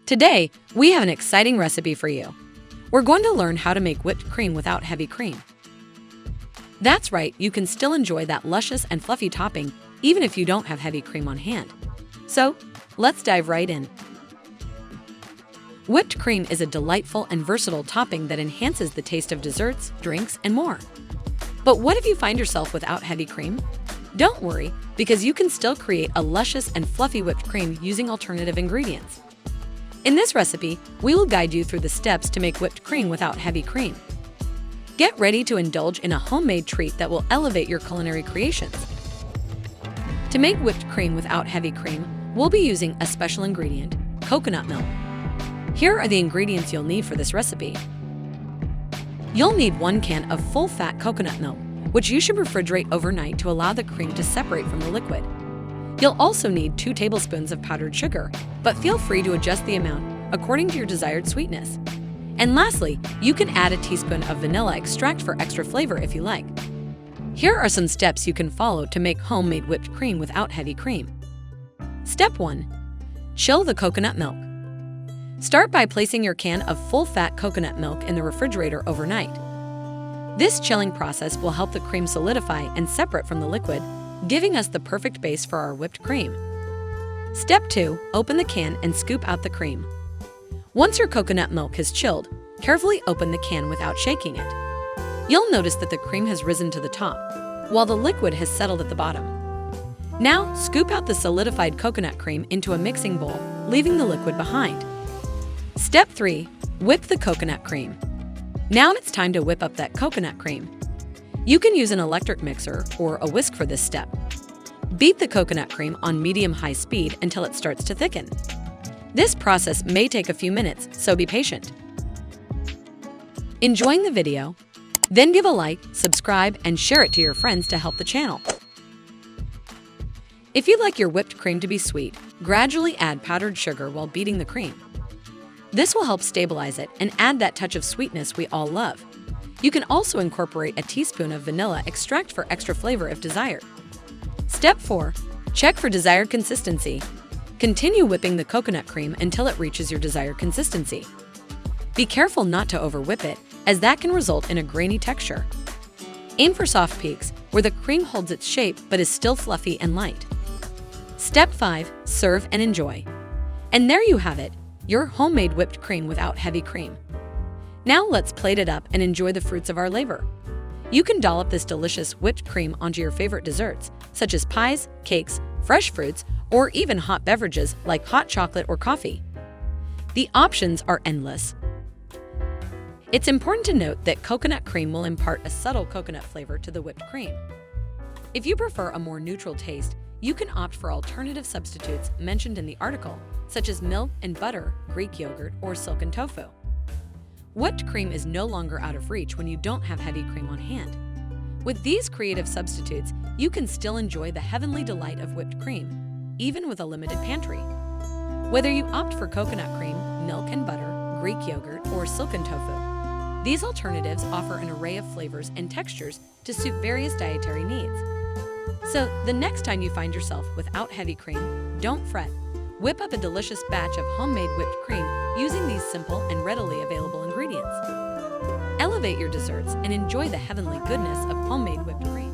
Today, we have an exciting recipe for you. We're going to learn how to make whipped cream without heavy cream. That's right, you can still enjoy that luscious and fluffy topping even if you don't have heavy cream on hand. So, let's dive right in. Whipped cream is a delightful and versatile topping that enhances the taste of desserts, drinks, and more. But what if you find yourself without heavy cream? Don't worry, because you can still create a luscious and fluffy whipped cream using alternative ingredients. In this recipe, we will guide you through the steps to make whipped cream without heavy cream. Get ready to indulge in a homemade treat that will elevate your culinary creations. To make whipped cream without heavy cream, we'll be using a special ingredient, coconut milk. Here are the ingredients you'll need for this recipe. You'll need 1 can of full-fat coconut milk, which you should refrigerate overnight to allow the cream to separate from the liquid. You'll also need 2 tablespoons of powdered sugar, but feel free to adjust the amount according to your desired sweetness. And lastly, you can add a teaspoon of vanilla extract for extra flavor if you like. Here are some steps you can follow to make homemade whipped cream without heavy cream. Step 1. Chill the coconut milk. Start by placing your can of full-fat coconut milk in the refrigerator overnight. This chilling process will help the cream solidify and separate from the liquid, giving us the perfect base for our whipped cream. Step 2. Open the can and scoop out the cream. Once your coconut milk has chilled, carefully open the can without shaking it. You'll notice that the cream has risen to the top, while the liquid has settled at the bottom. Now, scoop out the solidified coconut cream into a mixing bowl, leaving the liquid behind. Step 3. Whip the coconut cream. Now it's time to whip up that coconut cream. You can use an electric mixer or a whisk for this step. Beat the coconut cream on medium-high speed until it starts to thicken. This process may take a few minutes, so be patient. Enjoying the video? Then give a like, subscribe, and share it to your friends to help the channel. If you'd like your whipped cream to be sweet, gradually add powdered sugar while beating the cream. This will help stabilize it and add that touch of sweetness we all love. You can also incorporate a teaspoon of vanilla extract for extra flavor if desired. Step 4. Check for desired consistency. Continue whipping the coconut cream until it reaches your desired consistency. Be careful not to over-whip it, as that can result in a grainy texture. Aim for soft peaks, where the cream holds its shape but is still fluffy and light. Step 5. Serve and enjoy. And there you have it, your homemade whipped cream without heavy cream. Now let's plate it up and enjoy the fruits of our labor. You can dollop this delicious whipped cream onto your favorite desserts, such as pies, cakes, fresh fruits, or even hot beverages like hot chocolate or coffee. The options are endless. It's important to note that coconut cream will impart a subtle coconut flavor to the whipped cream. If you prefer a more neutral taste, you can opt for alternative substitutes mentioned in the article, such as milk and butter, Greek yogurt, or silken tofu. Whipped cream is no longer out of reach when you don't have heavy cream on hand. With these creative substitutes, you can still enjoy the heavenly delight of whipped cream, even with a limited pantry. Whether you opt for coconut cream, milk and butter, Greek yogurt, or silken tofu, these alternatives offer an array of flavors and textures to suit various dietary needs. So, the next time you find yourself without heavy cream, don't fret. Whip up a delicious batch of homemade whipped cream using these simple and readily available ingredients. Elevate your desserts and enjoy the heavenly goodness of homemade whipped cream.